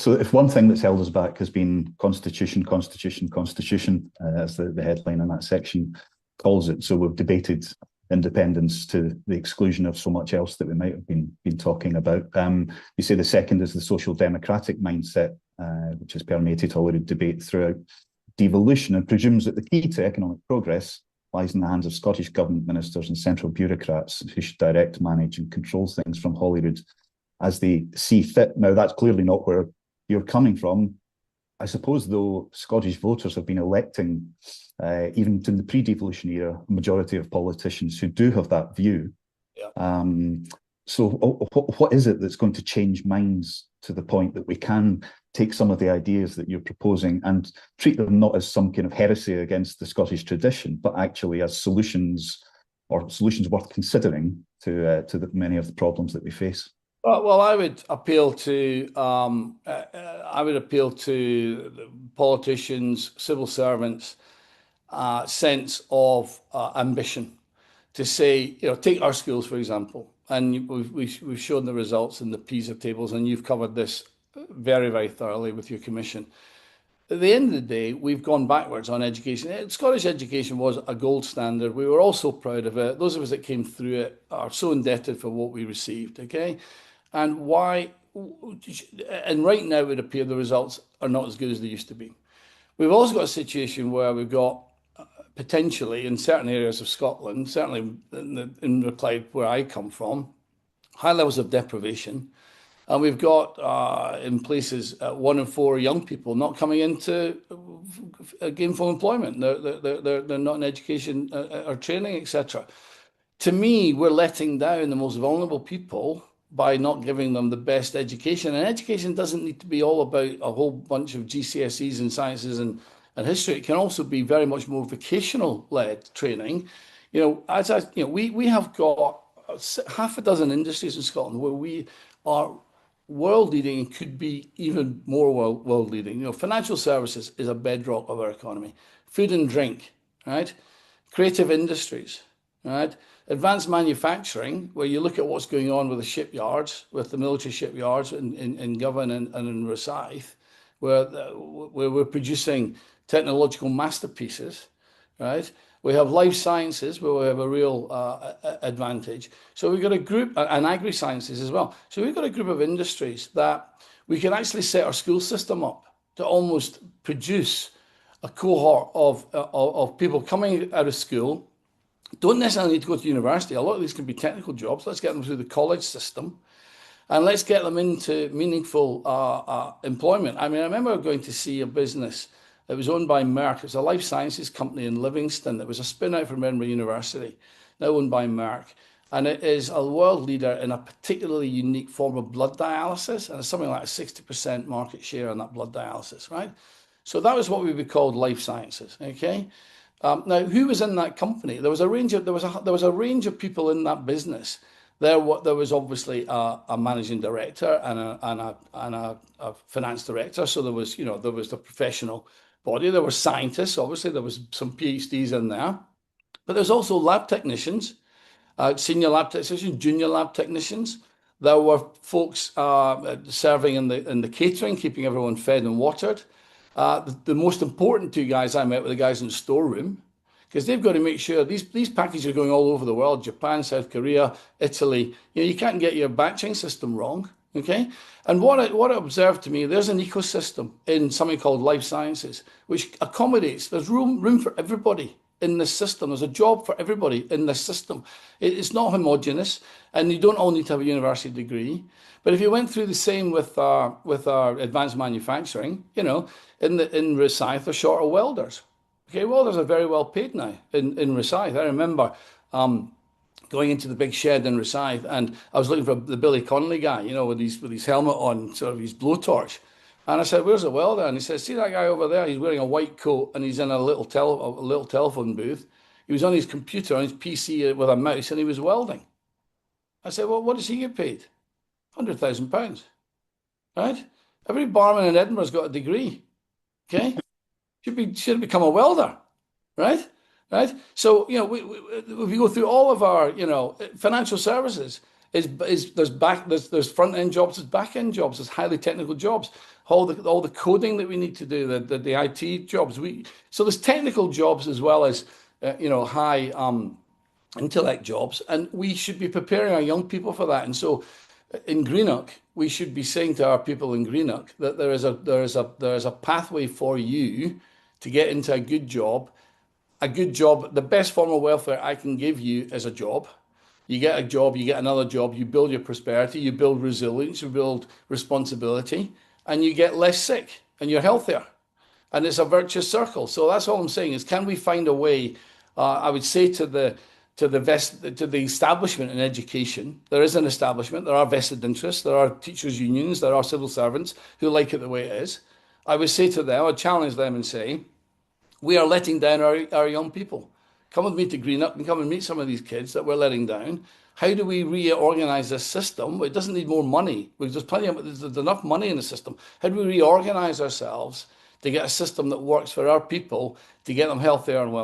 So if one thing that's held us back has been constitution, constitution, constitution, as the headline in that section calls it. So we've debated independence to the exclusion of so much else that we might have been talking about. You say the second is the social democratic mindset, which has permeated Holyrood debate throughout devolution, and presumes that the key to economic progress lies in the hands of Scottish government ministers and central bureaucrats who should direct, manage and control things from Holyrood as they see fit. Now, that's clearly not where you're coming from. I suppose, though, Scottish voters have been electing, even in the pre-devolution era, a majority of politicians who do have that view. Yeah. So what is it that's going to change minds to the point that we can take some of the ideas that you're proposing and treat them not as some kind of heresy against the Scottish tradition, but actually as solutions, or solutions worth considering to many of the problems that we face? Well, I would appeal to politicians, civil servants, sense of ambition, to say, take our schools for example, and we've shown the results in the PISA tables, and you've covered this very, very thoroughly with your commission. At the end of the day, we've gone backwards on education. Scottish education was a gold standard. We were all so proud of it. Those of us that came through it are so indebted for what we received. Okay. And why? And right now, it would appear the results are not as good as they used to be. We've also got a situation where we've got potentially in certain areas of Scotland, certainly in Clyde, where I come from, high levels of deprivation. And we've got in places 1 in 4 young people not coming into gainful employment. They're not in education or training, etc. To me, we're letting down the most vulnerable people by not giving them the best education. And education doesn't need to be all about a whole bunch of GCSEs and sciences and history. It can also be very much more vocational-led training. We have got half a dozen industries in Scotland where we are world leading and could be even more world leading. Financial services is a bedrock of our economy. Food and drink, right? Creative industries, right? Advanced manufacturing, where you look at what's going on with the shipyards, with the military shipyards in Govan and in Rosyth, where we're producing technological masterpieces, right? We have life sciences, where we have a real advantage. So we've got a group, and agri-sciences as well. So we've got a group of industries that we can actually set our school system up to almost produce a cohort of people coming out of school. Don't necessarily need to go to university. A lot of these can be technical jobs. Let's get them through the college system and let's get them into meaningful employment. I mean, I remember going to see a business that was owned by Merck. It was a life sciences company in Livingston. It was a spin out from Edinburgh University, now owned by Merck. And it is a world leader in a particularly unique form of blood dialysis. And it's something like a 60% market share on that blood dialysis, right? So that was what we would call life sciences, okay? Now, who was in that company? There was a range of people in that business. There was obviously a managing director and a finance director. So there was the professional body. There were scientists. Obviously, there was some PhDs in there, but there's also lab technicians, senior lab technicians, junior lab technicians. There were folks serving in the catering, keeping everyone fed and watered. The most important 2 guys I met were the guys in the storeroom, because they've got to make sure these packages are going all over the world, Japan, South Korea, Italy. You can't get your batching system wrong, okay? And what I observed to me, there's an ecosystem in something called life sciences, which accommodates, there's room for everybody in this system. There's a job for everybody in this system. It's not homogenous, and you don't all need to have a university degree. But if you went through the same with our advanced manufacturing, in Rosyth, they're short of welders. Okay, welders are very well paid now in Rosyth. I remember going into the big shed in Rosyth, and I was looking for the Billy Connolly guy, with his helmet on, sort of his blowtorch. And I said, "Where's the welder?" And he said, "See that guy over there? He's wearing a white coat and he's in a little telephone booth. He was on his computer, on his PC with a mouse, and he was welding." I said, "Well, what does he get paid?" £100,000, right? Every barman in Edinburgh's got a degree, okay? Should have become a welder, right? Right? So, if you go through all of our, financial services, There's front end jobs, there's back end jobs, there's highly technical jobs. All the coding that we need to do, the IT jobs. So there's technical jobs as well as high intellect jobs, and we should be preparing our young people for that. And so in Greenock, we should be saying to our people in Greenock that there is a pathway for you to get into a good job. A good job, the best form of welfare I can give you is a job. You get a job, you get another job, you build your prosperity, you build resilience, you build responsibility, and you get less sick and you're healthier. And it's a virtuous circle. So that's all I'm saying is, can we find a way? I would say to the establishment in education, there is an establishment, there are vested interests, there are teachers' unions, there are civil servants who like it the way it is. I would say to them, I'd challenge them and say, we are letting down our young people. Come with me to Greenock and come and meet some of these kids that we're letting down. How do we reorganize this system? It doesn't need more money. There's enough money in the system. How do we reorganize ourselves to get a system that works for our people, to get them healthier and well?